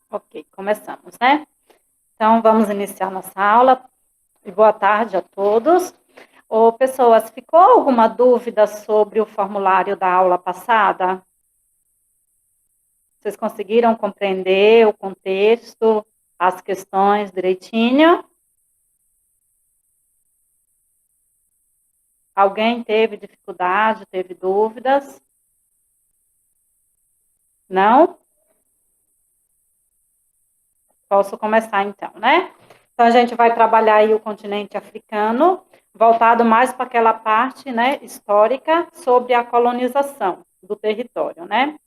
Ok, começamos, né? Então, vamos iniciar nossa aula. E boa tarde a todos. Ô, pessoas, ficou alguma dúvida sobre o formulário da aula passada? Vocês conseguiram compreender o contexto, as questões direitinho? Alguém teve dificuldade, teve dúvidas? Não? Posso começar então, né? Então, a gente vai trabalhar aí o continente africano, voltado mais para aquela parte, né, histórica sobre a colonização do território, né?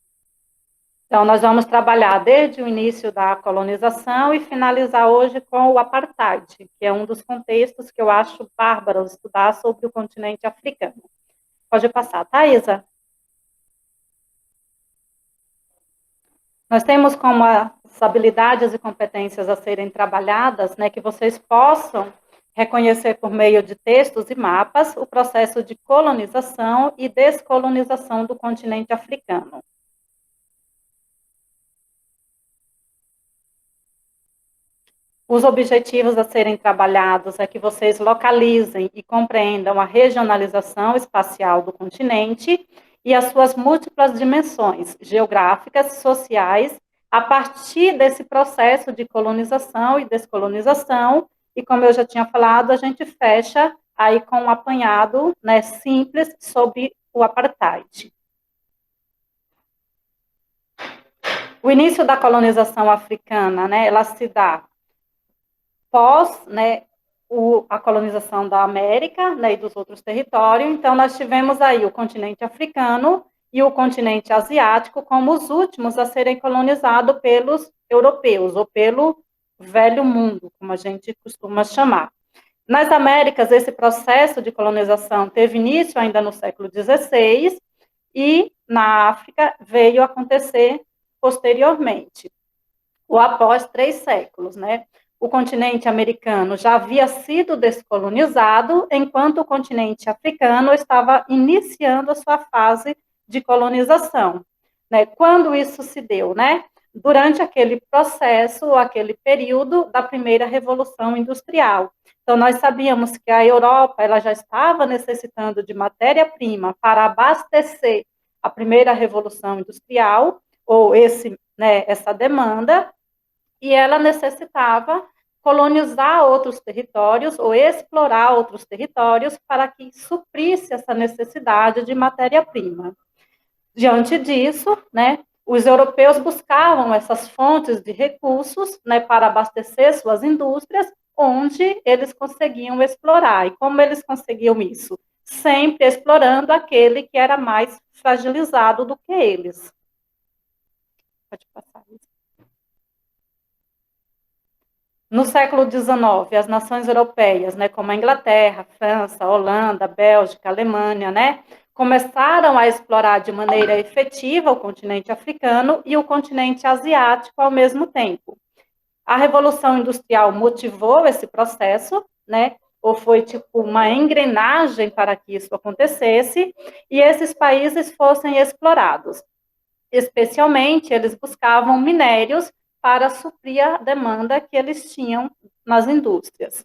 Então, nós vamos trabalhar desde o início da colonização e finalizar hoje com o apartheid, que é um dos contextos que eu acho bárbaro estudar sobre o continente africano. Pode passar, Thaisa? Nós temos como as habilidades e competências a serem trabalhadas, né, que vocês possam reconhecer por meio de textos e mapas o processo de colonização e descolonização do continente africano. Os objetivos a serem trabalhados é que vocês localizem e compreendam a regionalização espacial do continente e as suas múltiplas dimensões geográficas, sociais, a partir desse processo de colonização e descolonização. E como eu já tinha falado, a gente fecha aí com um apanhado, né, simples sobre o apartheid. O início da colonização africana, né, ela se dá pós, né, a colonização da América, né, e dos outros territórios. Então, nós tivemos aí o continente africano e o continente asiático como os últimos a serem colonizados pelos europeus, ou pelo velho mundo, como a gente costuma chamar. Nas Américas, esse processo de colonização teve início ainda no século XVI, e na África veio acontecer posteriormente, ou após 3 séculos, né? O continente americano já havia sido descolonizado, enquanto o continente africano estava iniciando a sua fase de colonização. Né? Quando isso se deu, né? Durante aquele processo, aquele período da primeira revolução industrial. Então, nós sabíamos que a Europa ela já estava necessitando de matéria-prima para abastecer a primeira revolução industrial, ou essa demanda, e ela necessitava colonizar outros territórios ou explorar outros territórios para que suprisse essa necessidade de matéria-prima. Diante disso, né, os europeus buscavam essas fontes de recursos, né, para abastecer suas indústrias, onde eles conseguiam explorar. E como eles conseguiam isso? Sempre explorando aquele que era mais fragilizado do que eles. Pode passar isso. No século XIX, as nações europeias, né, como a Inglaterra, França, Holanda, Bélgica, Alemanha, né, começaram a explorar de maneira efetiva o continente africano e o continente asiático ao mesmo tempo. A Revolução Industrial motivou esse processo, né, ou foi tipo uma engrenagem para que isso acontecesse, e esses países fossem explorados. Especialmente, eles buscavam minérios para suprir a demanda que eles tinham nas indústrias,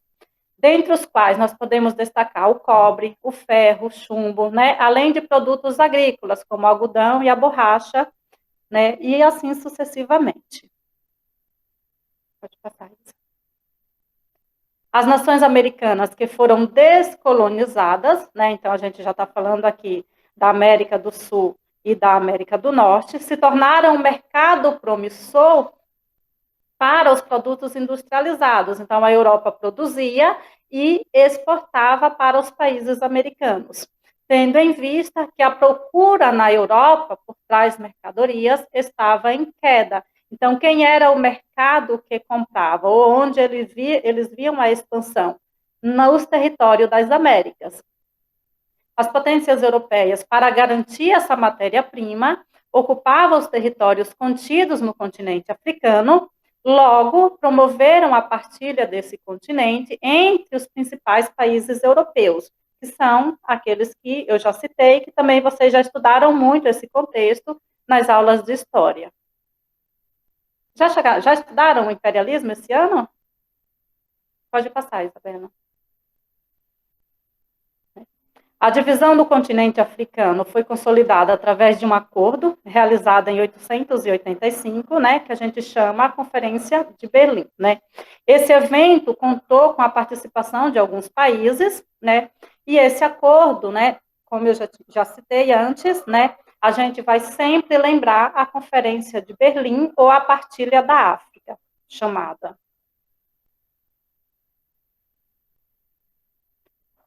dentre os quais nós podemos destacar o cobre, o ferro, o chumbo, né, além de produtos agrícolas, como o algodão e a borracha, né, e assim sucessivamente. Pode passar isso. As nações americanas que foram descolonizadas, né, então a gente já está falando aqui da América do Sul e da América do Norte, se tornaram um mercado promissor para os produtos industrializados. Então, a Europa produzia e exportava para os países americanos, tendo em vista que a procura na Europa por tais mercadorias estava em queda. Então, quem era o mercado que comprava, ou onde eles viam a expansão? Nos territórios das Américas. As potências europeias, para garantir essa matéria-prima, ocupavam os territórios contidos no continente africano, logo promoveram a partilha desse continente entre os principais países europeus, que são aqueles que eu já citei, que também vocês já estudaram muito esse contexto nas aulas de história. Já estudaram o imperialismo esse ano? Pode passar, Isabela. A divisão do continente africano foi consolidada através de um acordo realizado em 885, né, que a gente chama a Conferência de Berlim, né. Esse evento contou com a participação de alguns países, né, e esse acordo, né, como eu já citei antes, né, a gente vai sempre lembrar a Conferência de Berlim ou a Partilha da África, chamada.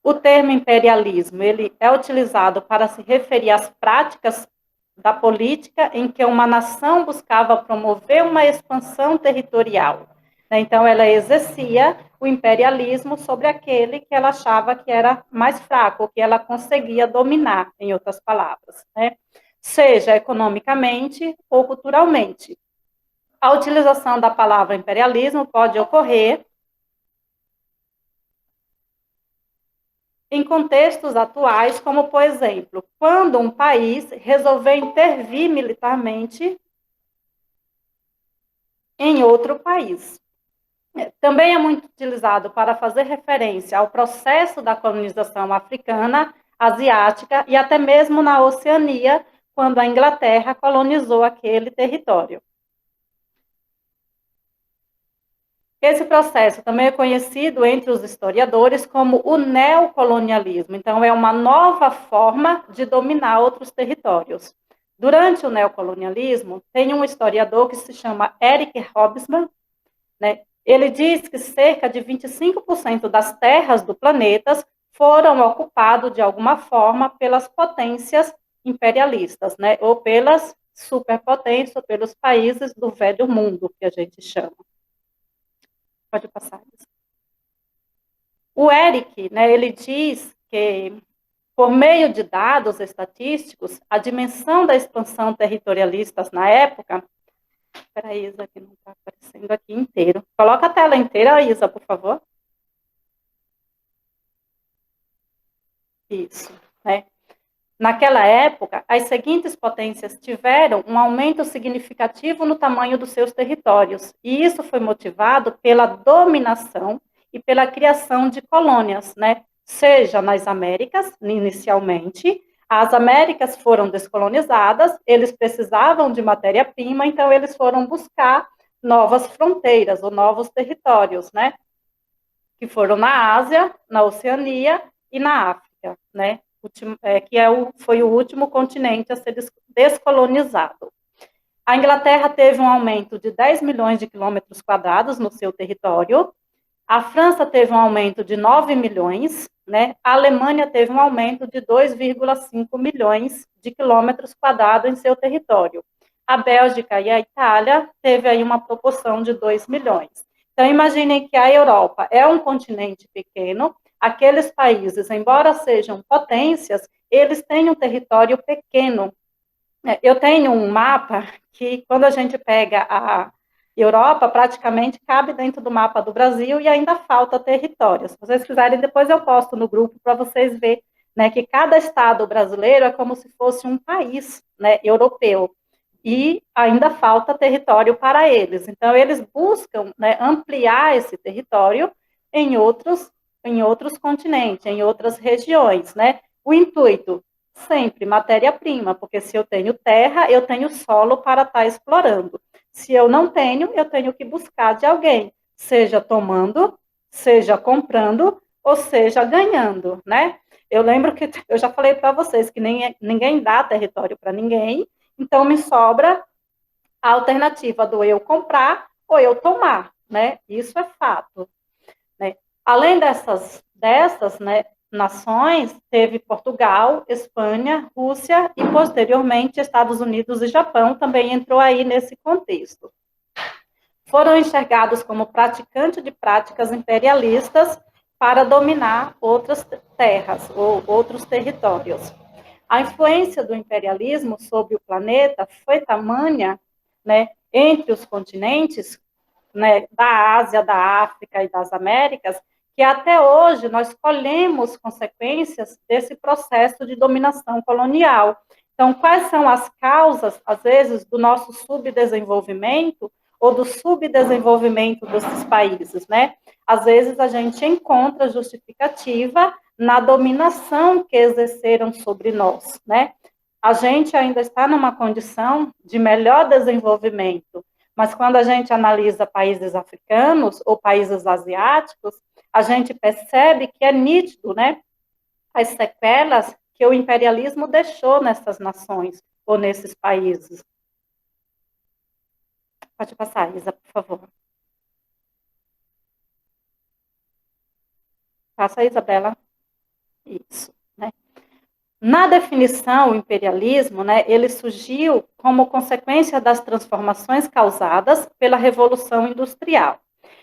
O termo imperialismo, ele é utilizado para se referir às práticas da política em que uma nação buscava promover uma expansão territorial. Então, ela exercia o imperialismo sobre aquele que ela achava que era mais fraco, que ela conseguia dominar, em outras palavras, né? Seja economicamente ou culturalmente. A utilização da palavra imperialismo pode ocorrer em contextos atuais, como, por exemplo, quando um país resolveu intervir militarmente em outro país. Também é muito utilizado para fazer referência ao processo da colonização africana, asiática e até mesmo na Oceania, quando a Inglaterra colonizou aquele território. Esse processo também é conhecido entre os historiadores como o neocolonialismo. Então, é uma nova forma de dominar outros territórios. Durante o neocolonialismo, tem um historiador que se chama Eric Hobsbawm, né? Ele diz que cerca de 25% das terras do planeta foram ocupadas de alguma forma pelas potências imperialistas, né? Ou pelas superpotências, ou pelos países do velho mundo, que a gente chama. Pode passar. O Eric, né, ele diz que, por meio de dados estatísticos, a dimensão da expansão territorialista na época... Espera aí, Isa, que não está aparecendo aqui inteiro. Coloca a tela inteira, Isa, por favor. Isso, né? Naquela época, as seguintes potências tiveram um aumento significativo no tamanho dos seus territórios, e isso foi motivado pela dominação e pela criação de colônias, né? Seja nas Américas, inicialmente, as Américas foram descolonizadas, eles precisavam de matéria-prima, então eles foram buscar novas fronteiras ou novos territórios, né? Que foram na Ásia, na Oceania e na África, né? Foi o último continente a ser descolonizado. A Inglaterra teve um aumento de 10 milhões de quilômetros quadrados no seu território, a França teve um aumento de 9 milhões, né? A Alemanha teve um aumento de 2,5 milhões de quilômetros quadrados em seu território. A Bélgica e a Itália teve aí uma proporção de 2 milhões. Então, imaginem que a Europa é um continente pequeno, aqueles países, embora sejam potências, eles têm um território pequeno. Eu tenho um mapa que, quando a gente pega a Europa, praticamente cabe dentro do mapa do Brasil e ainda falta território. Se vocês quiserem, depois eu posto no grupo para vocês verem, né, que cada estado brasileiro é como se fosse um país, né, europeu. E ainda falta território para eles. Então, eles buscam, né, ampliar esse território em outros continentes, em outras regiões, né? O intuito, sempre matéria-prima, porque se eu tenho terra, eu tenho solo para estar explorando. Se eu não tenho, eu tenho que buscar de alguém, seja tomando, seja comprando, ou seja ganhando, né? Eu lembro que eu já falei para vocês que ninguém dá território para ninguém, então me sobra a alternativa do eu comprar ou eu tomar, né? Isso é fato, né? Além dessas, né, nações, teve Portugal, Espanha, Rússia e, posteriormente, Estados Unidos e Japão também entrou aí nesse contexto. Foram enxergados como praticantes de práticas imperialistas para dominar outras terras ou outros territórios. A influência do imperialismo sobre o planeta foi tamanha, né, entre os continentes, né, da Ásia, da África e das Américas, que até hoje nós colhemos consequências desse processo de dominação colonial. Então, quais são as causas, às vezes, do nosso subdesenvolvimento ou do subdesenvolvimento desses países, né? Às vezes a gente encontra justificativa na dominação que exerceram sobre nós, né? A gente ainda está numa condição de melhor desenvolvimento, mas quando a gente analisa países africanos ou países asiáticos, a gente percebe que é nítido, né? As sequelas que o imperialismo deixou nessas nações ou nesses países. Pode passar, Isa, por favor. Passa, Isabela. Isso, né? Na definição, o imperialismo, né, ele surgiu como consequência das transformações causadas pela Revolução Industrial.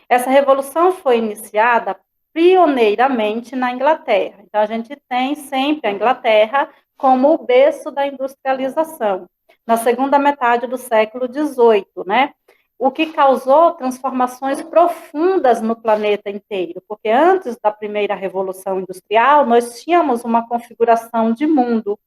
Essa revolução foi iniciada pioneiramente na Inglaterra. Então, a gente tem sempre a Inglaterra como o berço da industrialização, na segunda metade do século XVIII, né? O que causou transformações profundas no planeta inteiro, porque antes da primeira revolução industrial, nós tínhamos uma configuração de mundo.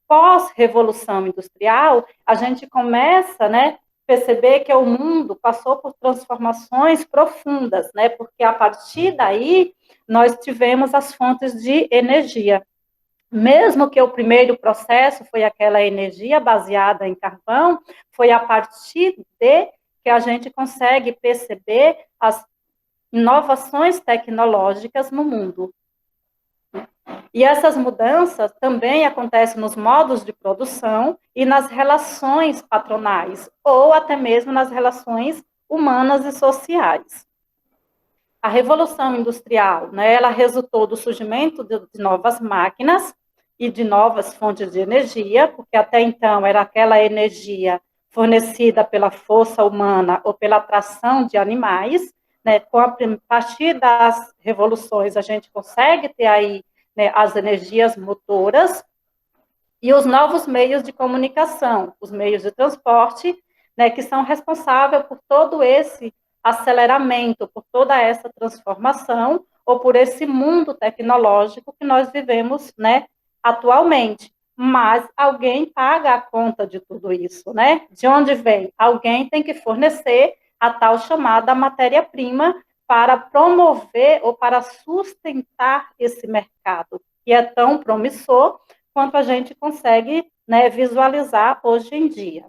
Pós-revolução industrial, a gente começa, né, perceber que o mundo passou por transformações profundas, né, porque a partir daí nós tivemos as fontes de energia. Mesmo que o primeiro processo foi aquela energia baseada em carvão, foi a partir de que a gente consegue perceber as inovações tecnológicas no mundo. E essas mudanças também acontecem nos modos de produção e nas relações patronais, ou até mesmo nas relações humanas e sociais. A Revolução Industrial, né, ela resultou do surgimento de novas máquinas e de novas fontes de energia, porque até então era aquela energia fornecida pela força humana ou pela atração de animais, né, a partir das revoluções a gente consegue ter aí, né, as energias motoras e os novos meios de comunicação, os meios de transporte, né, que são responsáveis por todo esse aceleramento, por toda essa transformação, ou por esse mundo tecnológico que nós vivemos, né, atualmente. Mas alguém paga a conta de tudo isso, né? De onde vem? Alguém tem que fornecer a tal chamada matéria-prima para promover ou para sustentar esse mercado, que é tão promissor quanto a gente consegue, né, visualizar hoje em dia.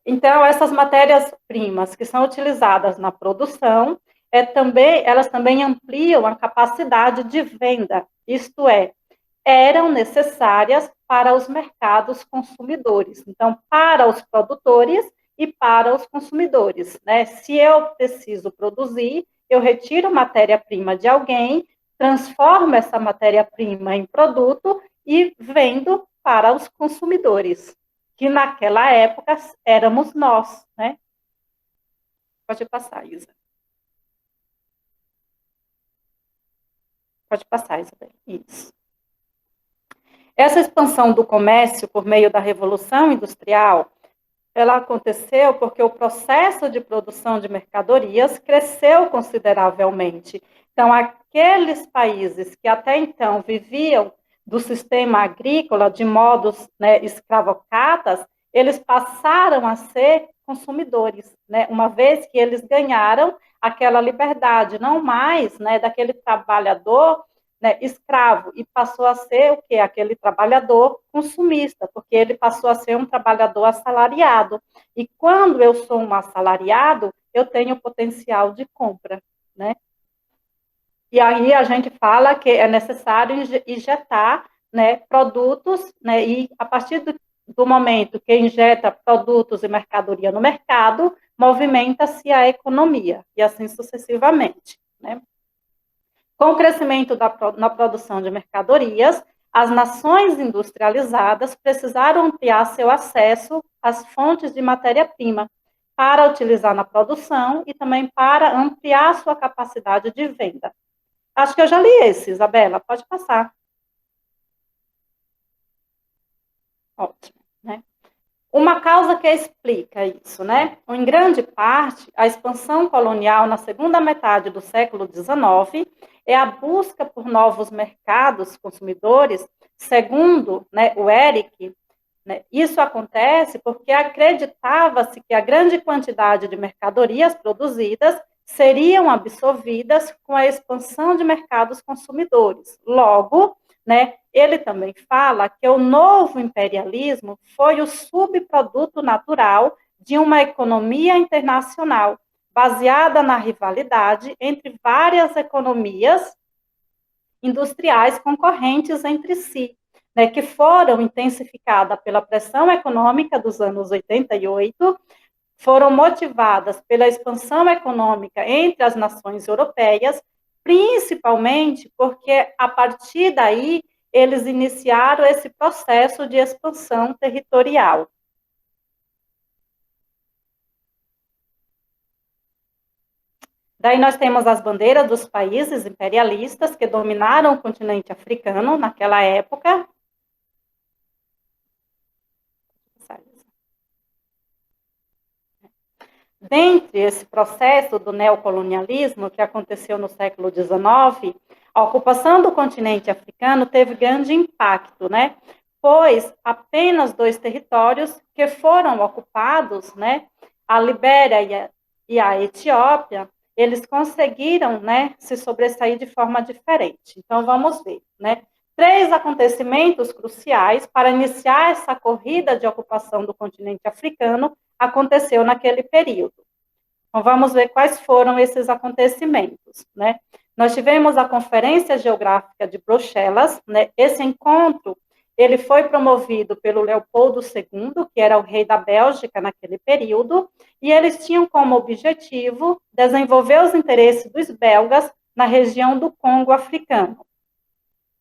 Então, essas matérias-primas que são utilizadas na produção, elas também ampliam a capacidade de venda, isto é, eram necessárias para os mercados consumidores. Então, para os produtores e para os consumidores, né? Se eu preciso produzir, eu retiro matéria-prima de alguém, transformo essa matéria-prima em produto e vendo para os consumidores, que naquela época éramos nós, né? Pode passar, Isa. Pode passar, Isabel. Isso. Essa expansão do comércio por meio da Revolução Industrial, ela aconteceu porque o processo de produção de mercadorias cresceu consideravelmente. Então, aqueles países que até então viviam do sistema agrícola de modos, né, escravocratas, eles passaram a ser consumidores, né, uma vez que eles ganharam aquela liberdade, não mais, né, daquele trabalhador, né, escravo, e passou a ser o quê? Aquele trabalhador consumista, porque ele passou a ser um trabalhador assalariado. E quando eu sou um assalariado, eu tenho potencial de compra, né? E aí a gente fala que é necessário injetar, né, produtos, né, e a partir do momento que injeta produtos e mercadoria no mercado, movimenta-se a economia, e assim sucessivamente, né? Com o crescimento na produção de mercadorias, as nações industrializadas precisaram ampliar seu acesso às fontes de matéria-prima para utilizar na produção e também para ampliar sua capacidade de venda. Acho que eu já li esse, Isabela, pode passar. Ótimo, né? Uma causa que explica isso, né? Em grande parte, a expansão colonial na segunda metade do século XIX é a busca por novos mercados consumidores, segundo, né, o Eric, né? Isso acontece porque acreditava-se que a grande quantidade de mercadorias produzidas seriam absorvidas com a expansão de mercados consumidores. Logo, né, ele também fala que o novo imperialismo foi o subproduto natural de uma economia internacional, baseada na rivalidade entre várias economias industriais concorrentes entre si, né, que foram intensificadas pela pressão econômica dos anos 88, foram motivadas pela expansão econômica entre as nações europeias, principalmente porque, a partir daí, eles iniciaram esse processo de expansão territorial. Daí nós temos as bandeiras dos países imperialistas que dominaram o continente africano naquela época. Dentre esse processo do neocolonialismo que aconteceu no século XIX, a ocupação do continente africano teve grande impacto, né? Pois apenas 2 territórios que foram ocupados, né? A Libéria e a Etiópia, eles conseguiram, né, se sobressair de forma diferente. Então, vamos ver, né? 3 acontecimentos cruciais para iniciar essa corrida de ocupação do continente africano aconteceu naquele período. Então, vamos ver quais foram esses acontecimentos, né? Nós tivemos a Conferência Geográfica de Bruxelas, né? Esse encontro, ele foi promovido pelo Leopoldo II, que era o rei da Bélgica naquele período, e eles tinham como objetivo desenvolver os interesses dos belgas na região do Congo africano.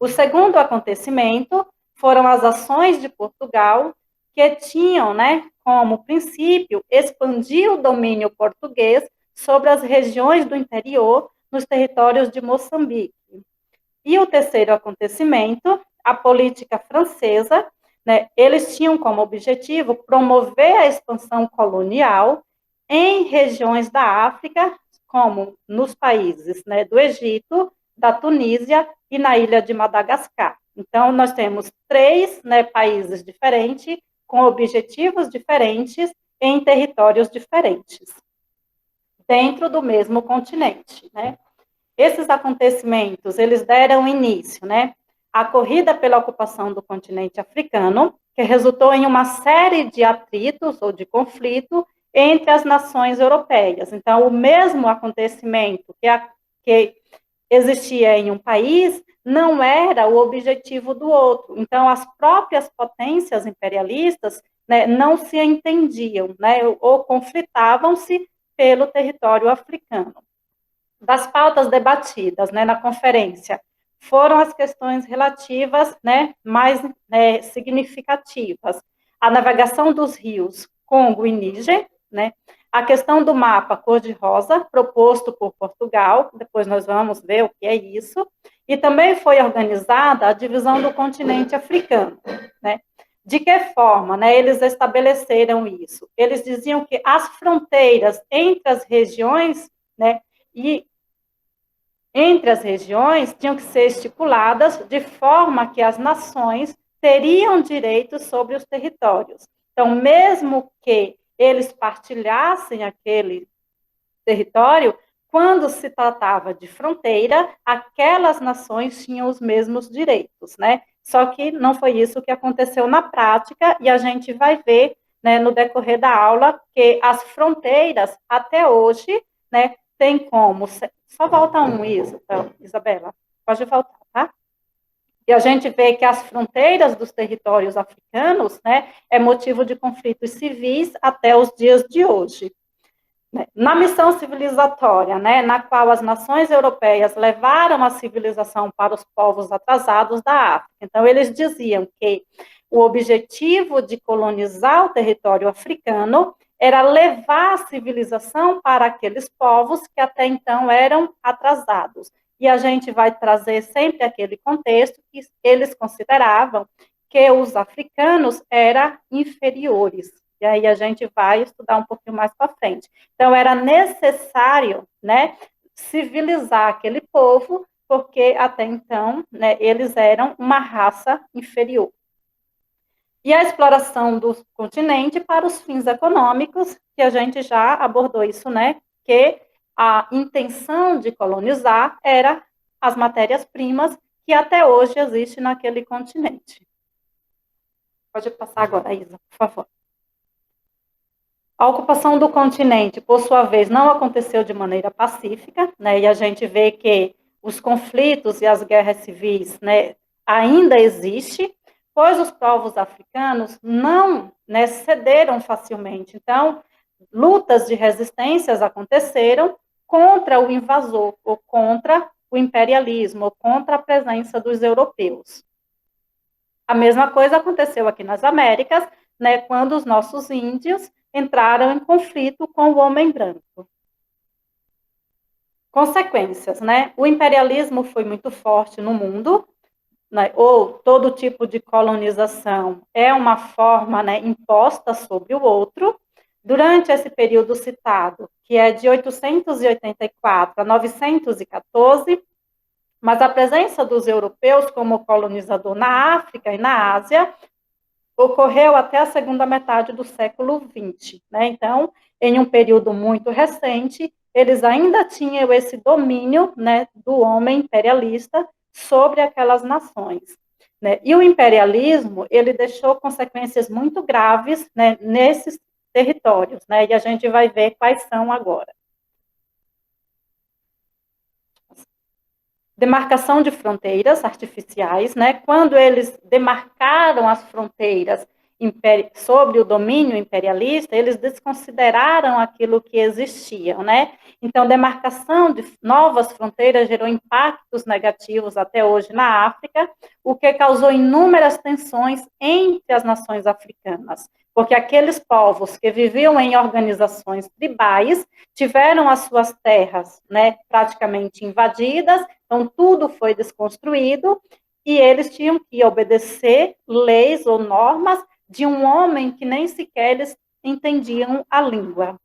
O segundo acontecimento foram as ações de Portugal, que tinham, né, como princípio expandir o domínio português sobre as regiões do interior nos territórios de Moçambique. E o terceiro acontecimento, a política francesa, né, eles tinham como objetivo promover a expansão colonial em regiões da África, como nos países, né, do Egito, da Tunísia e na ilha de Madagascar. Então, nós temos 3, né, países diferentes, com objetivos diferentes, em territórios diferentes, dentro do mesmo continente, né? Esses acontecimentos, eles deram início, né, à corrida pela ocupação do continente africano, que resultou em uma série de atritos ou de conflito entre as nações europeias. Então, o mesmo acontecimento que existia em um país não era o objetivo do outro. Então, as próprias potências imperialistas, né, não se entendiam, né, ou conflitavam-se pelo território africano. Das pautas debatidas, né, na conferência, foram as questões relativas, né, mais, né, significativas. A navegação dos rios Congo e Níger, né, a questão do mapa cor-de-rosa, proposto por Portugal, depois nós vamos ver o que é isso, e também foi organizada a divisão do continente africano, né. De que forma, né, eles estabeleceram isso? Eles diziam que as fronteiras entre as regiões, né, e entre as regiões tinham que ser estipuladas de forma que as nações teriam direitos sobre os territórios. Então, mesmo que eles partilhassem aquele território, quando se tratava de fronteira, aquelas nações tinham os mesmos direitos, né? Só que não foi isso que aconteceu na prática, e a gente vai ver, né, no decorrer da aula, que as fronteiras, até hoje, né, tem como... Só volta um, Isabela. Pode voltar, tá? E a gente vê que as fronteiras dos territórios africanos, né, é motivo de conflitos civis até os dias de hoje. Na missão civilizatória, né, na qual as nações europeias levaram a civilização para os povos atrasados da África. Então, eles diziam que o objetivo de colonizar o território africano era levar a civilização para aqueles povos que até então eram atrasados. E a gente vai trazer sempre aquele contexto que eles consideravam que os africanos eram inferiores. E aí a gente vai estudar um pouquinho mais para frente. Então, era necessário, né, civilizar aquele povo, porque até então, né, eles eram uma raça inferior. E a exploração do continente para os fins econômicos, que a gente já abordou isso, né? Que a intenção de colonizar era as matérias-primas que até hoje existem naquele continente. Pode passar agora, Isa, por favor. A ocupação do continente, por sua vez, não aconteceu de maneira pacífica, né? E a gente vê que os conflitos e as guerras civis, né, ainda existem, pois os povos africanos não, né, cederam facilmente. Então, lutas de resistências aconteceram contra o invasor, ou contra o imperialismo, ou contra a presença dos europeus. A mesma coisa aconteceu aqui nas Américas, né, quando os nossos índios entraram em conflito com o homem branco. Consequências, né? O imperialismo foi muito forte no mundo, né, ou todo tipo de colonização é uma forma, né, imposta sobre o outro. Durante esse período citado, que é de 884 a 914, mas a presença dos europeus como colonizador na África e na Ásia ocorreu até a segunda metade do século XX, né? Então, em um período muito recente, eles ainda tinham esse domínio, né, do homem imperialista sobre aquelas nações, né? E o imperialismo, ele deixou consequências muito graves, né, nesses territórios, né? E a gente vai ver quais são agora. Demarcação de fronteiras artificiais, né? Quando eles demarcaram as fronteiras sobre o domínio imperialista, eles desconsideraram aquilo que existia, né? Então, demarcação de novas fronteiras gerou impactos negativos até hoje na África, o que causou inúmeras tensões entre as nações africanas, porque aqueles povos que viviam em organizações tribais tiveram as suas terras, né, praticamente invadidas. Então, tudo foi desconstruído e eles tinham que obedecer leis ou normas de um homem que nem sequer eles entendiam a língua.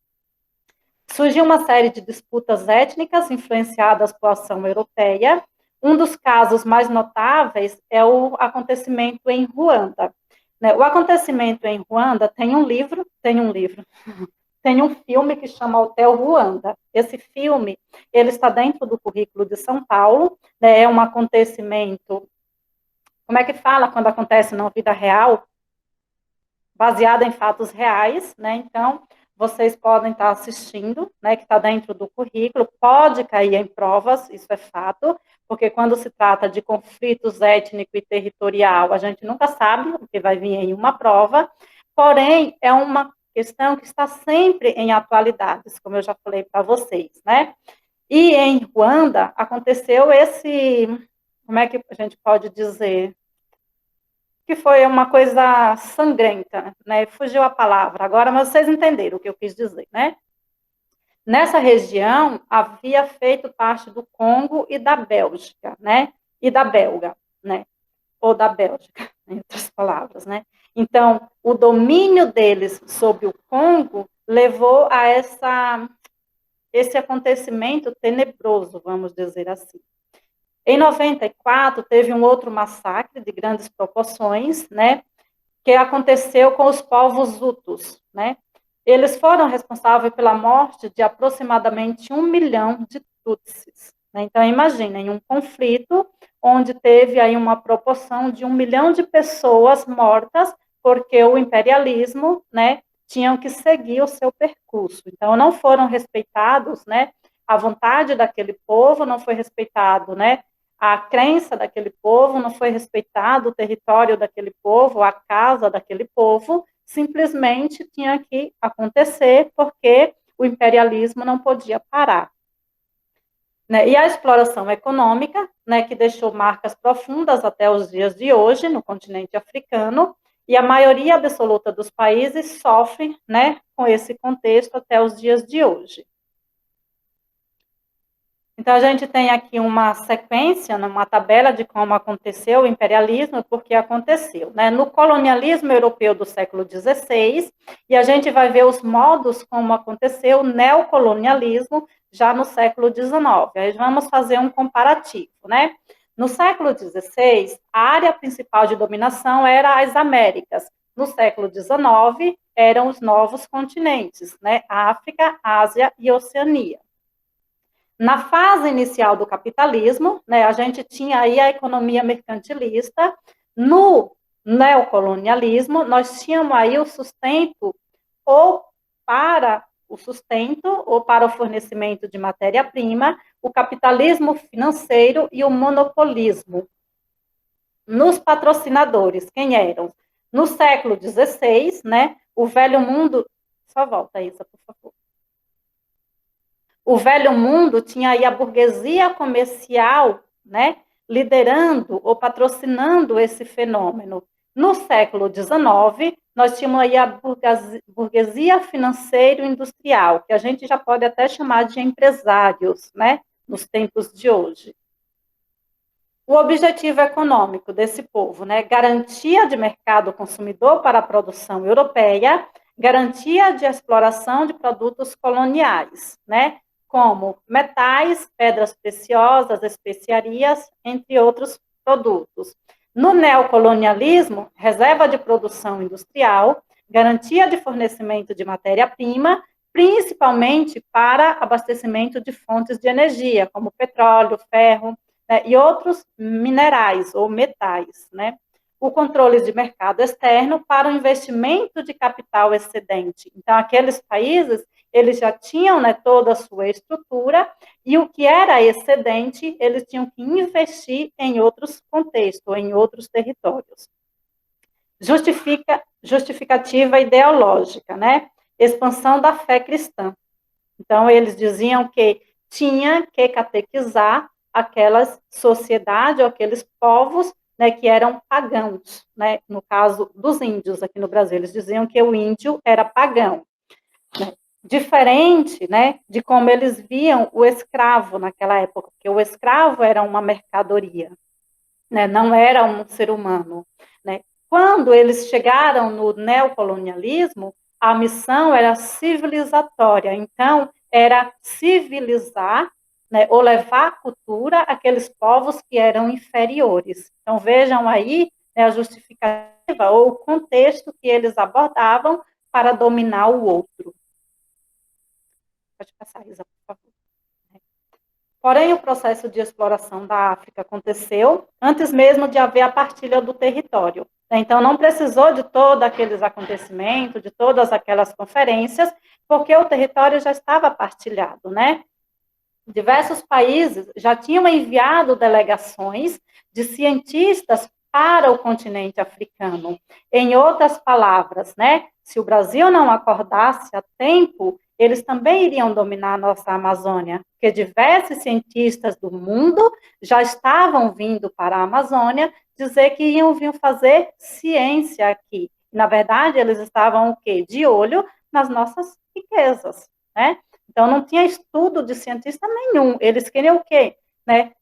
Surgiu uma série de disputas étnicas influenciadas por ação europeia. Um dos casos mais notáveis é o acontecimento em Ruanda. O acontecimento em Ruanda tem um filme que chama Hotel Ruanda. Esse filme, ele está dentro do currículo de São Paulo, né, é um acontecimento, como é que fala quando acontece na vida real? Baseado em fatos reais, né, então, vocês podem estar assistindo, né, que está dentro do currículo, pode cair em provas, isso é fato, porque quando se trata de conflitos étnico e territorial, a gente nunca sabe o que vai vir em uma prova, porém, é uma questão que está sempre em atualidades, como eu já falei para vocês, né? E em Ruanda aconteceu esse, como é que a gente pode dizer, que foi uma coisa sangrenta, né? Fugiu a palavra agora, mas vocês entenderam o que eu quis dizer, né? Nessa região havia feito parte do Congo e da Bélgica, né? E da Belga, né? Ou da Bélgica, em outras palavras, né? Então, o domínio deles sobre o Congo levou a esse acontecimento tenebroso, vamos dizer assim. Em 94, teve um outro massacre de grandes proporções, né? Que aconteceu com os povos Hutus, né? Eles foram responsáveis pela morte de aproximadamente 1 milhão de Tutsis. Né? Então, imaginem, um conflito onde teve aí uma proporção de 1 milhão de pessoas mortas, porque o imperialismo, né, tinham que seguir o seu percurso. Então, não foram respeitados, né, a vontade daquele povo, não foi respeitado, né, a crença daquele povo, não foi respeitado o território daquele povo, a casa daquele povo, simplesmente tinha que acontecer porque o imperialismo não podia parar. Né? E a exploração econômica, né, que deixou marcas profundas até os dias de hoje no continente africano, e a maioria absoluta dos países sofre, né, com esse contexto até os dias de hoje. Então, a gente tem aqui uma sequência, uma tabela de como aconteceu o imperialismo, porque aconteceu, né? No colonialismo europeu do século XVI, e a gente vai ver os modos como aconteceu o neocolonialismo já no século XIX. Aí vamos fazer um comparativo, né? No século XVI, a área principal de dominação era as Américas, no século XIX, eram os novos continentes, né? África, Ásia e Oceania. Na fase inicial do capitalismo, né, a gente tinha aí a economia mercantilista. No neocolonialismo, nós tínhamos aí o sustento ou para o sustento ou para o fornecimento de matéria-prima, o capitalismo financeiro e o monopolismo. Nos patrocinadores, quem eram? No século XVI, né, o velho mundo... Só volta, Isa, por favor. O velho mundo tinha aí a burguesia comercial, né, liderando ou patrocinando esse fenômeno. No século XIX, nós tínhamos aí a burguesia financeiro-industrial, que a gente já pode até chamar de empresários, né, nos tempos de hoje. O objetivo econômico desse povo, né, garantia de mercado consumidor para a produção europeia, garantia de exploração de produtos coloniais, né, como metais, pedras preciosas, especiarias, entre outros produtos. No neocolonialismo, reserva de produção industrial, garantia de fornecimento de matéria-prima, principalmente para abastecimento de fontes de energia, como petróleo, ferro, né, e outros minerais ou metais, né? O controle de mercado externo para o investimento de capital excedente. Então, aqueles países, eles já tinham, né, toda a sua estrutura, e o que era excedente, eles tinham que investir em outros contextos, em outros territórios. Justificativa ideológica, né? Expansão da fé cristã. Então, eles diziam que tinha que catequizar aquelas sociedades, ou aqueles povos, né, que eram pagãos, né? No caso dos índios aqui no Brasil, eles diziam que o índio era pagão, né? Diferente, né, de como eles viam o escravo naquela época, porque o escravo era uma mercadoria, né, não era um ser humano, né? Quando eles chegaram no neocolonialismo, a missão era civilizatória, então era civilizar, né, ou levar a cultura àqueles povos que eram inferiores. Então vejam aí, né, a justificativa ou o contexto que eles abordavam para dominar o outro. Pode passar, Isa, por favor. Porém, o processo de exploração da África aconteceu antes mesmo de haver a partilha do território. Então, não precisou de todos aqueles acontecimentos, de todas aquelas conferências, porque o território já estava partilhado, né? Diversos países já tinham enviado delegações de cientistas para o continente africano. Em outras palavras, né? Se o Brasil não acordasse a tempo, eles também iriam dominar a nossa Amazônia, porque diversos cientistas do mundo já estavam vindo para a Amazônia dizer que iam vir fazer ciência aqui. Na verdade, eles estavam o quê? De olho nas nossas riquezas, né? Então, não tinha estudo de cientista nenhum. Eles queriam o quê? Né?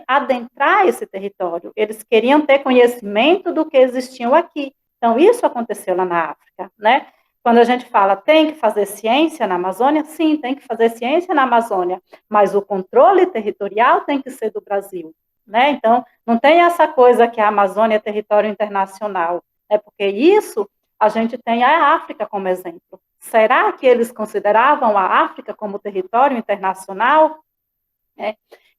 Adentrar esse território. Eles queriam ter conhecimento do que existiam aqui. Então, isso aconteceu lá na África, né? Quando a gente fala, tem que fazer ciência na Amazônia? Sim, tem que fazer ciência na Amazônia, mas o controle territorial tem que ser do Brasil, né? Então, não tem essa coisa que a Amazônia é território internacional, né? Porque isso, a gente tem a África como exemplo. Será que eles consideravam a África como território internacional?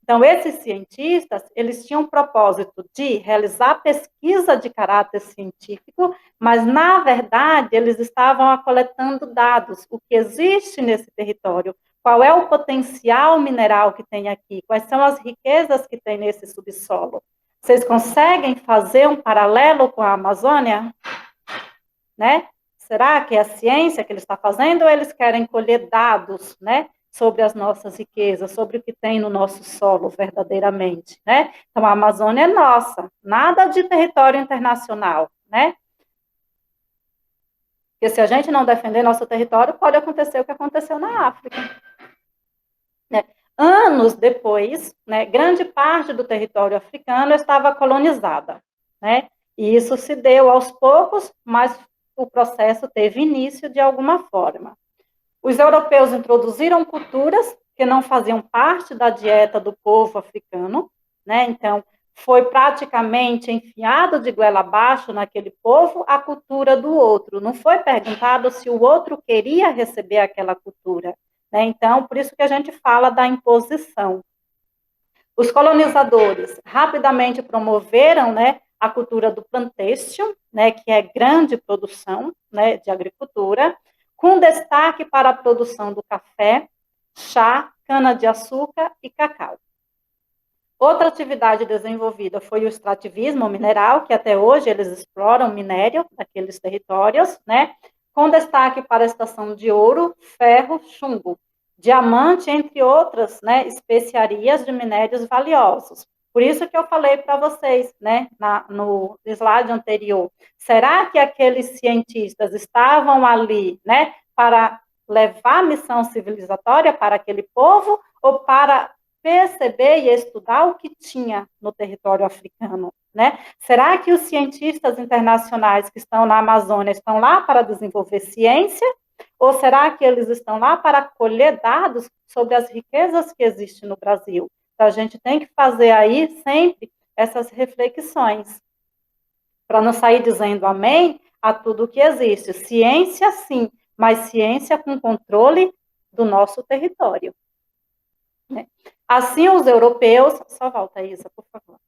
Então, esses cientistas, eles tinham o propósito de realizar pesquisa de caráter científico, mas, na verdade, eles estavam coletando dados, o que existe nesse território, qual é o potencial mineral que tem aqui, quais são as riquezas que tem nesse subsolo. Vocês conseguem fazer um paralelo com a Amazônia? Né? Será que é a ciência que ele está fazendo ou eles querem colher dados, né, sobre as nossas riquezas, sobre o que tem no nosso solo verdadeiramente, né? Então, a Amazônia é nossa, nada de território internacional, né? Porque se a gente não defender nosso território, pode acontecer o que aconteceu na África. Né? Anos depois, né, grande parte do território africano estava colonizada, né? E isso se deu aos poucos, mas o processo teve início de alguma forma. Os europeus introduziram culturas que não faziam parte da dieta do povo africano, né? Então, foi praticamente enfiado de goela abaixo naquele povo a cultura do outro. Não foi perguntado se o outro queria receber aquela cultura. Né? Então, por isso que a gente fala da imposição. Os colonizadores rapidamente promoveram, né, a cultura do plantation, né, que é grande produção, né, de agricultura, com destaque para a produção do café, chá, cana-de-açúcar e cacau. Outra atividade desenvolvida foi o extrativismo mineral, que até hoje eles exploram minério naqueles territórios, né, com destaque para a extração de ouro, ferro, chumbo, diamante, entre outras, né, especiarias de minérios valiosos. Por isso que eu falei para vocês, né, no slide anterior, será que aqueles cientistas estavam ali, né, para levar a missão civilizatória para aquele povo ou para perceber e estudar o que tinha no território africano, né? Será que os cientistas internacionais que estão na Amazônia estão lá para desenvolver ciência? Ou será que eles estão lá para colher dados sobre as riquezas que existem no Brasil? Então, a gente tem que fazer aí sempre essas reflexões, para não sair dizendo amém a tudo que existe. Ciência, sim, mas ciência com controle do nosso território. Né? Assim, os europeus... Só volta, Isa, por favor.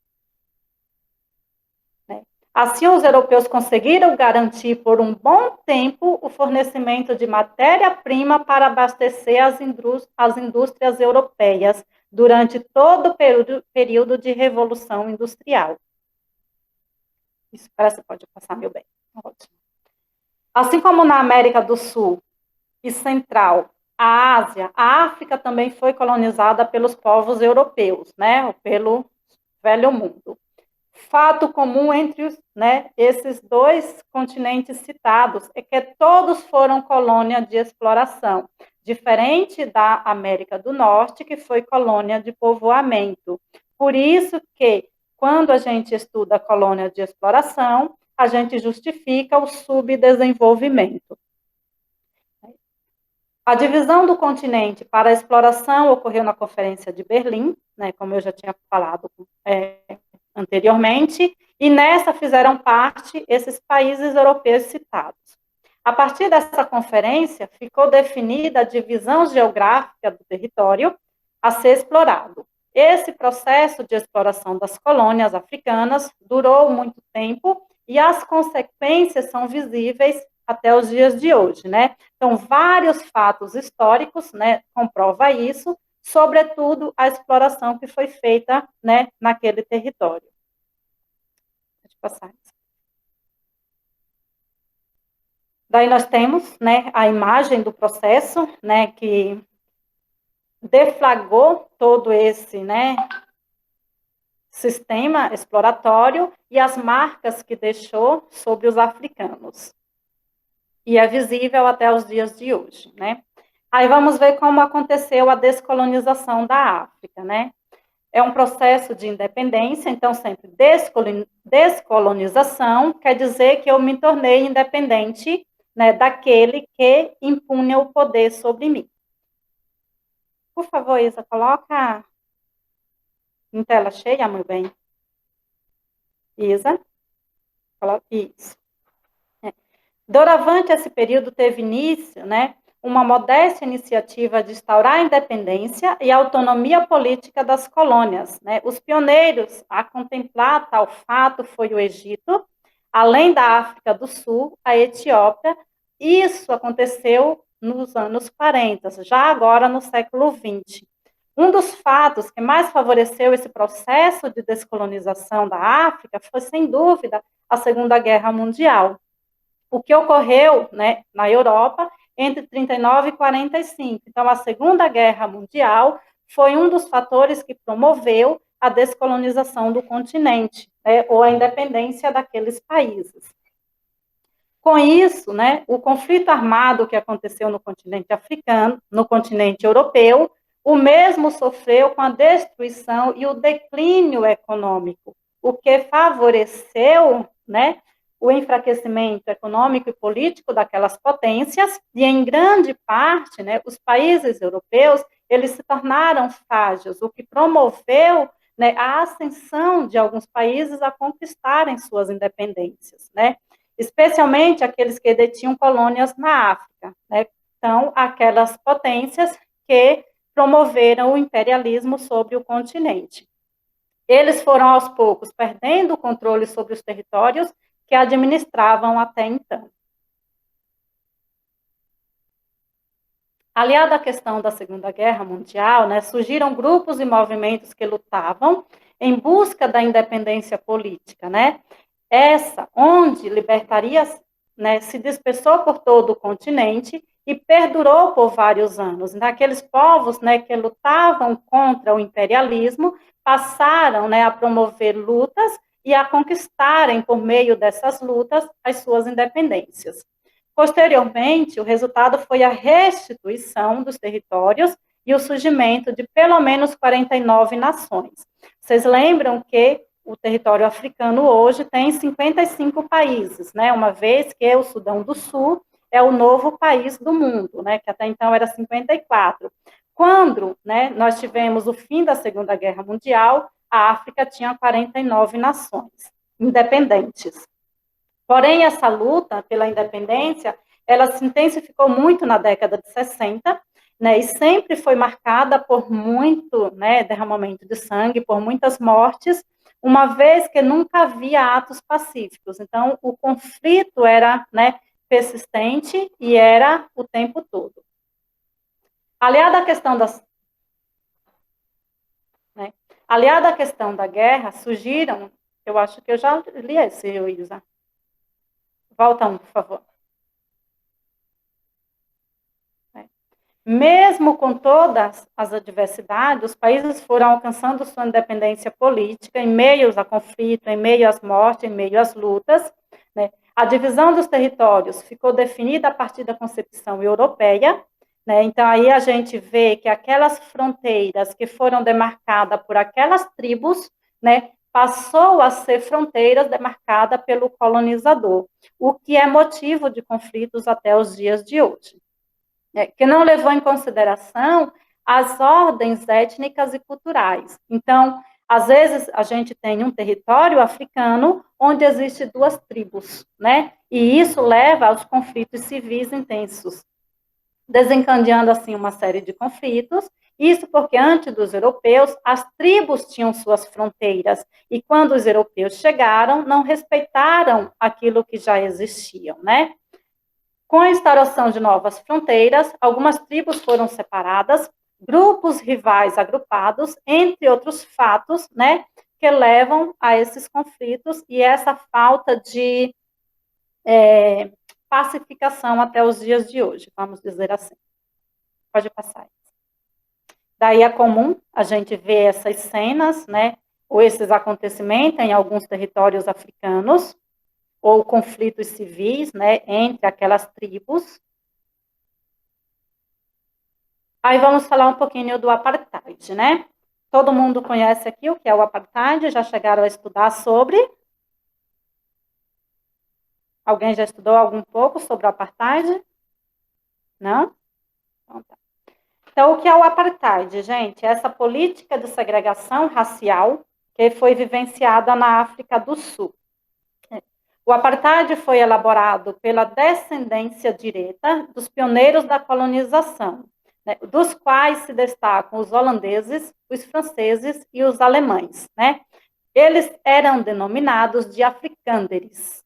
Né? Assim, os europeus conseguiram garantir por um bom tempo o fornecimento de matéria-prima para abastecer as indústrias europeias durante todo o período de Revolução Industrial. Isso parece que pode passar, meu bem. Ótimo. Assim como na América do Sul e Central, a Ásia, a África também foi colonizada pelos povos europeus, né, ou pelo Velho Mundo. Fato comum entre né, esses dois continentes citados é que todos foram colônia de exploração, diferente da América do Norte, que foi colônia de povoamento. Por isso que, quando a gente estuda colônia de exploração, a gente justifica o subdesenvolvimento. A divisão do continente para a exploração ocorreu na Conferência de Berlim, né, como eu já tinha falado anteriormente, e nessa fizeram parte esses países europeus citados. A partir dessa conferência, ficou definida a divisão geográfica do território a ser explorado. Esse processo de exploração das colônias africanas durou muito tempo e as consequências são visíveis até os dias de hoje, né? Então, vários fatos históricos, né, comprova isso, sobretudo a exploração que foi feita, né, naquele território. Pode passar. Daí nós temos, né, a imagem do processo, né, que deflagrou todo esse, né, sistema exploratório e as marcas que deixou sobre os africanos. E é visível até os dias de hoje, né? Aí vamos ver como aconteceu a descolonização da África, né? É um processo de independência, então sempre descolonização quer dizer que eu me tornei independente, né, daquele que impunha o poder sobre mim. Por favor, Isa, coloca em tela cheia, meu bem. Isa, coloca isso. Doravante esse período teve início, né, uma modesta iniciativa de instaurar a independência e a autonomia política das colônias. Né? Os pioneiros a contemplar tal fato foi o Egito, além da África do Sul, a Etiópia. Isso aconteceu nos anos 40, já agora no século 20. Um dos fatos que mais favoreceu esse processo de descolonização da África foi, sem dúvida, a Segunda Guerra Mundial. O que ocorreu, né, na Europa entre 39 e 45. Então, a Segunda Guerra Mundial foi um dos fatores que promoveu a descolonização do continente, né, ou a independência daqueles países. Com isso, né, o conflito armado que aconteceu no continente africano, no continente europeu, o mesmo sofreu com a destruição e o declínio econômico, o que favoreceu, né, o enfraquecimento econômico e político daquelas potências, e em grande parte, né, os países europeus, eles se tornaram frágeis, o que promoveu, né, a ascensão de alguns países a conquistarem suas independências, né, especialmente aqueles que detinham colônias na África, né, então, aquelas potências que promoveram o imperialismo sobre o continente. Eles foram, aos poucos, perdendo o controle sobre os territórios que administravam até então. Aliado à questão da Segunda Guerra Mundial, né, surgiram grupos e movimentos que lutavam em busca da independência política, né? Essa, onde libertaria, né, se dispersou por todo o continente e perdurou por vários anos. Naqueles povos, né, que lutavam contra o imperialismo passaram, né, a promover lutas e a conquistarem, por meio dessas lutas, as suas independências. Posteriormente, o resultado foi a restituição dos territórios e o surgimento de pelo menos 49 nações. Vocês lembram que o território africano hoje tem 55 países, né? Uma vez que o Sudão do Sul é o novo país do mundo, né? Que até então era 54. Quando, né, nós tivemos o fim da Segunda Guerra Mundial, a África tinha 49 nações independentes. Porém, essa luta pela independência, ela se intensificou muito na década de 60, né, e sempre foi marcada por muito, né, derramamento de sangue, por muitas mortes, uma vez que nunca havia atos pacíficos. Então, o conflito era, né, persistente e era o tempo todo. Aliada à questão das, né, aliada à questão da guerra, surgiram, eu acho que eu já li esse, Isa. Volta um, por favor. Mesmo com todas as adversidades, os países foram alcançando sua independência política em meio a conflito, em meio às mortes, em meio às lutas, né? A divisão dos territórios ficou definida a partir da concepção europeia, né? Então, aí a gente vê que aquelas fronteiras que foram demarcadas por aquelas tribos, né, passou a ser fronteiras demarcadas pelo colonizador, o que é motivo de conflitos até os dias de hoje. Que não levou em consideração as ordens étnicas e culturais. Então, às vezes, a gente tem um território africano onde existem duas tribos, né? E isso leva aos conflitos civis intensos, desencadeando, assim, uma série de conflitos. Isso porque, antes dos europeus, as tribos tinham suas fronteiras, e quando os europeus chegaram, não respeitaram aquilo que já existiam, né? Com a instauração de novas fronteiras, algumas tribos foram separadas, grupos rivais agrupados, entre outros fatos, né, que levam a esses conflitos e essa falta de pacificação até os dias de hoje, vamos dizer assim. Pode passar. Daí é comum a gente ver essas cenas, né, ou esses acontecimentos em alguns territórios africanos, ou conflitos civis, né, entre aquelas tribos. Aí vamos falar um pouquinho do apartheid, né? Todo mundo conhece aqui o que é o apartheid, já chegaram a estudar sobre? Alguém já estudou algum pouco sobre o apartheid? Não? Então, tá. Então, o que é o apartheid, gente? É essa política de segregação racial que foi vivenciada na África do Sul. O apartheid foi elaborado pela descendência direta dos pioneiros da colonização, né, dos quais se destacam os holandeses, os franceses e os alemães, né? Eles eram denominados de africânderes.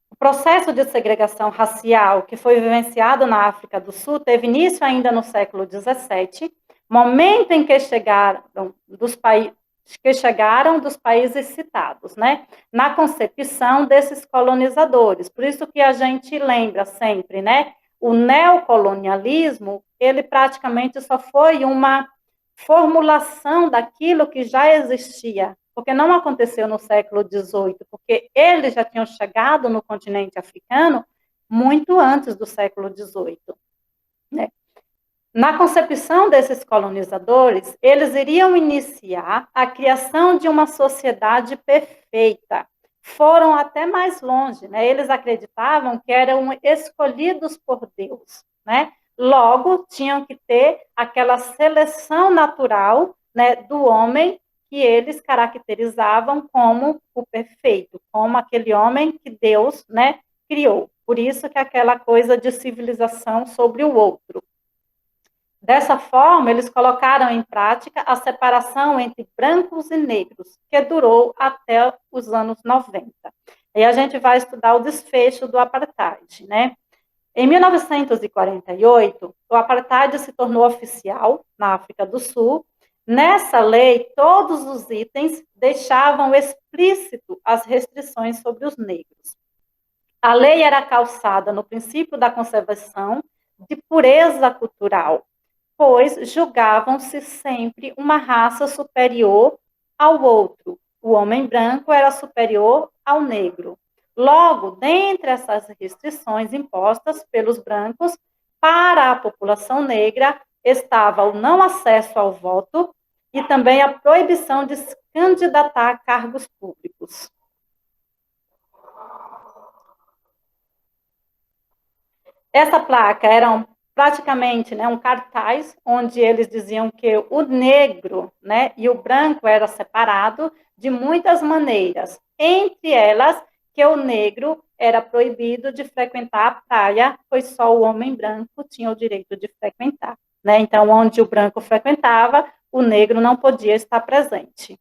O processo de segregação racial que foi vivenciado na África do Sul teve início ainda no século XVII, momento em que chegaram dos países citados, né, na concepção desses colonizadores. Por isso que a gente lembra sempre, né, o neocolonialismo, ele praticamente só foi uma formulação daquilo que já existia, porque não aconteceu no século XVIII, porque eles já tinham chegado no continente africano muito antes do século XVIII, né? Na concepção desses colonizadores, eles iriam iniciar a criação de uma sociedade perfeita. Foram até mais longe, né? Eles acreditavam que eram escolhidos por Deus, né? Logo, tinham que ter aquela seleção natural, né, do homem que eles caracterizavam como o perfeito, como aquele homem que Deus, né, criou. Por isso que aquela coisa de civilização sobre o outro. Dessa forma, eles colocaram em prática a separação entre brancos e negros, que durou até os anos 90. E a gente vai estudar o desfecho do apartheid, né? Em 1948, o apartheid se tornou oficial na África do Sul. Nessa lei, todos os itens deixavam explícito as restrições sobre os negros. A lei era calçada no princípio da conservação de pureza cultural, pois julgavam-se sempre uma raça superior ao outro. O homem branco era superior ao negro. Logo, dentre essas restrições impostas pelos brancos para a população negra, estava o não acesso ao voto e também a proibição de se candidatar a cargos públicos. Essa placa era praticamente, né, um cartaz onde eles diziam que o negro, né, e o branco era separado de muitas maneiras, entre elas que o negro era proibido de frequentar a praia, pois só o homem branco tinha o direito de frequentar, né? Então, onde o branco frequentava, o negro não podia estar presente.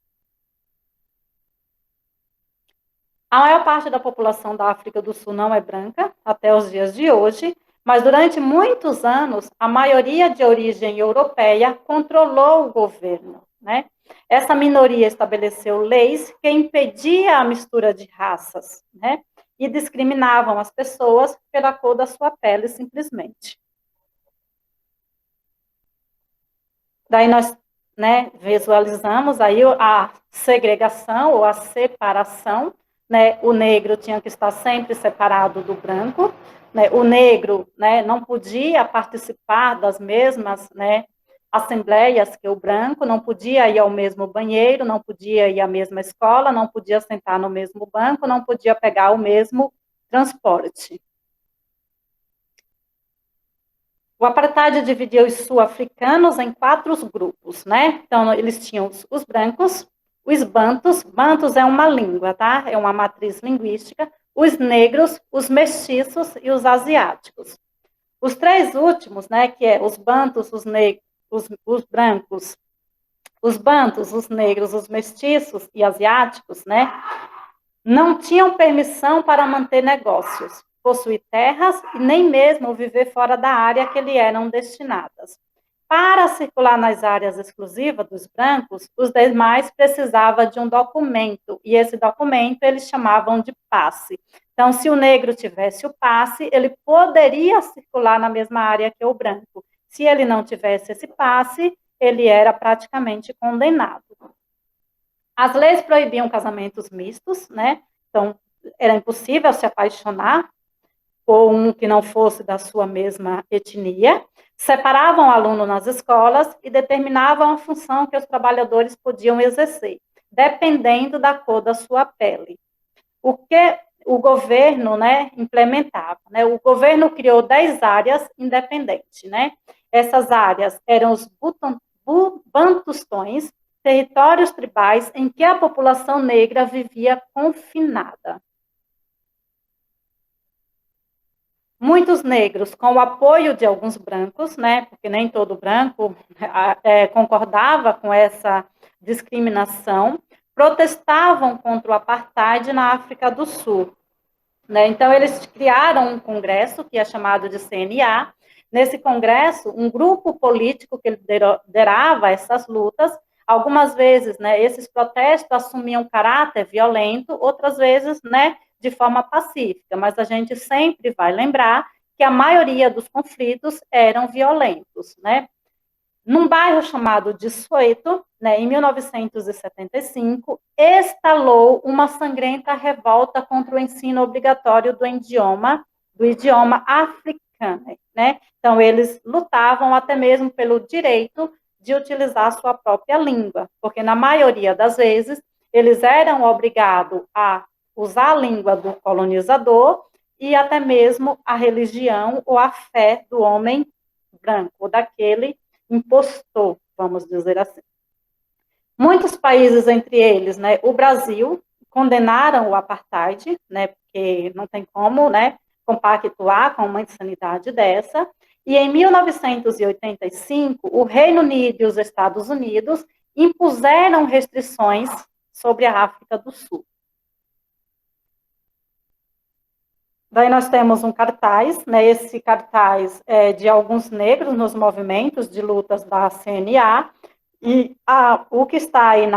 A maior parte da população da África do Sul não é branca, até os dias de hoje, mas durante muitos anos, a maioria de origem europeia controlou o governo, né? Essa minoria estabeleceu leis que impediam a mistura de raças, né? E discriminavam as pessoas pela cor da sua pele, simplesmente. Daí nós, né, visualizamos aí a segregação ou a separação, né? O negro tinha que estar sempre separado do branco, né? O negro, né, não podia participar das mesmas, né, assembleias que o branco, não podia ir ao mesmo banheiro, não podia ir à mesma escola, não podia sentar no mesmo banco, não podia pegar o mesmo transporte. O apartheid dividiu os sul-africanos em 4 grupos, né? Então, eles tinham os brancos, os bantus, bantus é uma língua, tá? É uma matriz linguística, os negros, os mestiços e os asiáticos. Os 3 últimos, né, que é os bantus, os negros, os brancos, os bantus, os negros, os mestiços e asiáticos, né, não tinham permissão para manter negócios, possuir terras e nem mesmo viver fora da área que lhe eram destinadas. Para circular nas áreas exclusivas dos brancos, os demais precisavam de um documento, e esse documento eles chamavam de passe. Então, se o negro tivesse o passe, ele poderia circular na mesma área que o branco. Se ele não tivesse esse passe, ele era praticamente condenado. As leis proibiam casamentos mistos, né? Então, era impossível se apaixonar por um que não fosse da sua mesma etnia. Separavam o aluno nas escolas e determinavam a função que os trabalhadores podiam exercer, dependendo da cor da sua pele. O que o governo, né, implementava, né? O governo criou 10 áreas independentes, né? Essas áreas eram os bantustões, territórios tribais em que a população negra vivia confinada. Muitos negros, com o apoio de alguns brancos, né, porque nem todo branco concordava com essa discriminação, protestavam contra o apartheid na África do Sul. Né? Então, eles criaram um congresso, que é chamado de CNA. Nesse congresso, um grupo político que liderava essas lutas. Algumas vezes, né, esses protestos assumiam caráter violento, outras vezes, né, de forma pacífica, mas a gente sempre vai lembrar que a maioria dos conflitos eram violentos, né? Num bairro chamado de Soweto, né, em 1975, estalou uma sangrenta revolta contra o ensino obrigatório do idioma africano, né? Então, eles lutavam até mesmo pelo direito de utilizar sua própria língua, porque na maioria das vezes eles eram obrigados a usar a língua do colonizador e até mesmo a religião ou a fé do homem branco, ou daquele impostor, vamos dizer assim. Muitos países, entre eles, né, o Brasil, condenaram o apartheid, né, porque não tem como, né, compactuar com uma insanidade dessa. E em 1985, o Reino Unido e os Estados Unidos impuseram restrições sobre a África do Sul. Daí nós temos um cartaz, né, esse cartaz é de alguns negros nos movimentos de lutas da CNA, e o que está aí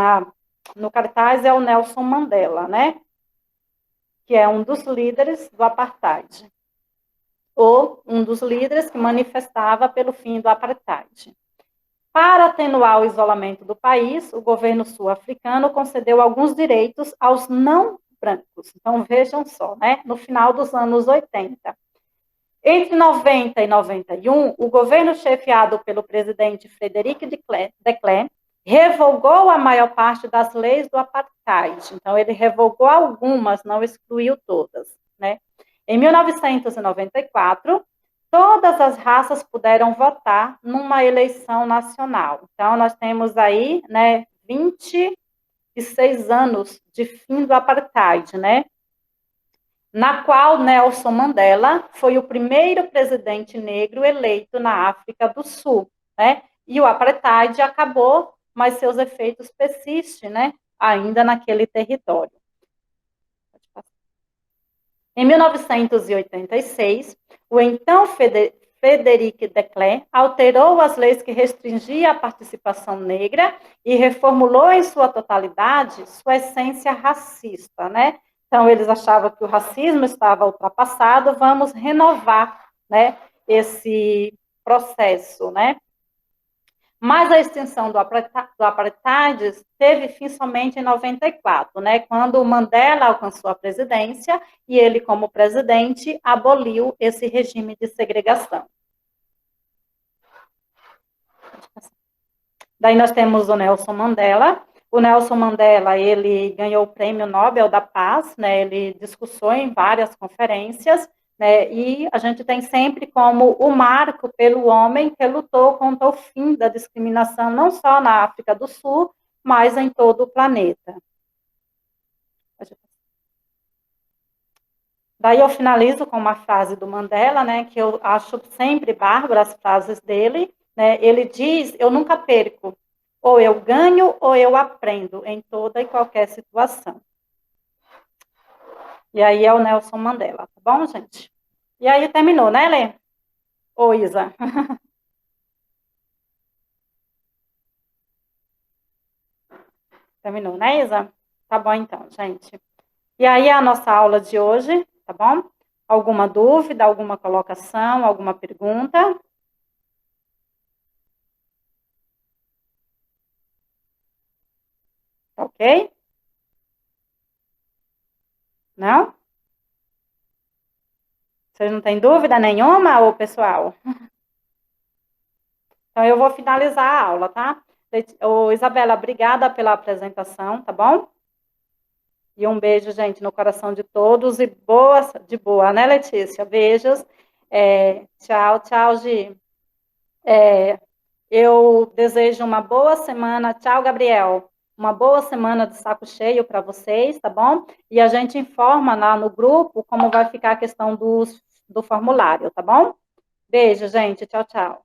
no cartaz é o Nelson Mandela, né, que é um dos líderes do apartheid, ou um dos líderes que manifestava pelo fim do apartheid. Para atenuar o isolamento do país, o governo sul-africano concedeu alguns direitos aos não brancos. Então, vejam só, né? No final dos anos 80. Entre 90 e 91, o governo chefiado pelo presidente Frederic de Klerk revogou a maior parte das leis do apartheid. Então, ele revogou algumas, não excluiu todas, né? Em 1994, todas as raças puderam votar numa eleição nacional. Então, nós temos aí, né, 26 anos de fim do apartheid, né? Na qual Nelson Mandela foi o primeiro presidente negro eleito na África do Sul, né? E o apartheid acabou, mas seus efeitos persistem, né? Ainda naquele território. Em 1986, o então Frederic de Klerk alterou as leis que restringiam a participação negra e reformulou em sua totalidade sua essência racista, né? Então, eles achavam que o racismo estava ultrapassado, vamos renovar, né, esse processo, né? Mas a extinção do apartheid teve fim somente em 94, né, quando o Mandela alcançou a presidência e ele, como presidente, aboliu esse regime de segregação. Daí nós temos o Nelson Mandela. O Nelson Mandela, ele ganhou o Prêmio Nobel da Paz, né, ele discursou em várias conferências, né, e a gente tem sempre como o marco pelo homem que lutou contra o fim da discriminação, não só na África do Sul, mas em todo o planeta. Daí eu finalizo com uma frase do Mandela, né, que eu acho sempre bárbara as frases dele, né, ele diz, eu nunca perco, ou eu ganho ou eu aprendo em toda e qualquer situação. E aí é o Nelson Mandela, tá bom, gente? E aí terminou, né, Lê? Ô, Isa. Terminou, né, Isa? Tá bom, então, gente. E aí a nossa aula de hoje, tá bom? Alguma dúvida, alguma colocação, alguma pergunta? Ok? Não? Vocês não têm dúvida nenhuma, ô pessoal? Então, eu vou finalizar a aula, tá? Ô, Isabela, obrigada pela apresentação, tá bom? E um beijo, gente, no coração de todos e de boa, né, Letícia? Beijos. Tchau, tchau, Gi. Eu desejo uma boa semana. Tchau, Gabriel. Uma boa semana de saco cheio para vocês, tá bom? E a gente informa lá no grupo como vai ficar a questão do formulário, tá bom? Beijo, gente. Tchau, tchau.